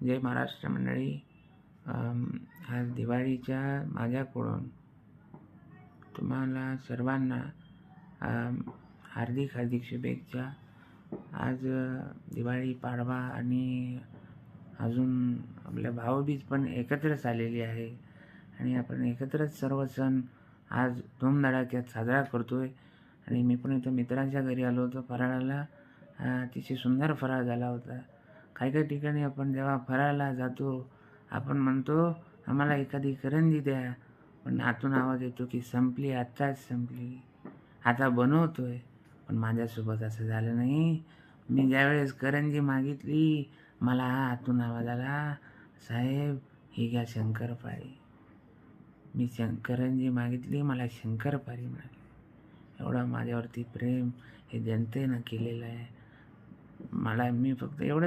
जय महाराष्ट्र मंडळी. आज दिवाळीच्या माझ्याकडून तुम्हाला सर्वांना हार्दिक हार्दिक शुभेच्छा. आज दिवाळी, पाडवा आणि अजून आपल्या भाऊबीज पण एकत्रच आलेली आहे आणि आपण एकत्रच सर्व सण आज धूमधडाक्यात साजरा करतोय. आणि मी पण इथं मित्रांच्या घरी आलो होतो फराळाला. अतिशय सुंदर फराळ झाला होता. काही काही ठिकाणी आपण जेव्हा फराळाला जातो आपण म्हणतो आम्हाला एखादी करंजी द्या, पण आतून आवाज येतो की संपली, आत्ताच संपली. आता बनवतोय, पण माझ्यासोबत असं झालं नाही. मी ज्यावेळेस करंजी मागितली मला आतून आवाज आला, साहेब ही घ्या शंकरपाळी. मी करंजी मागितली, मला शंकरपाळी मिळाली. एवढं माझ्यावरती प्रेम हे जनतेनं केलेलं आहे. मी फक्त एवढं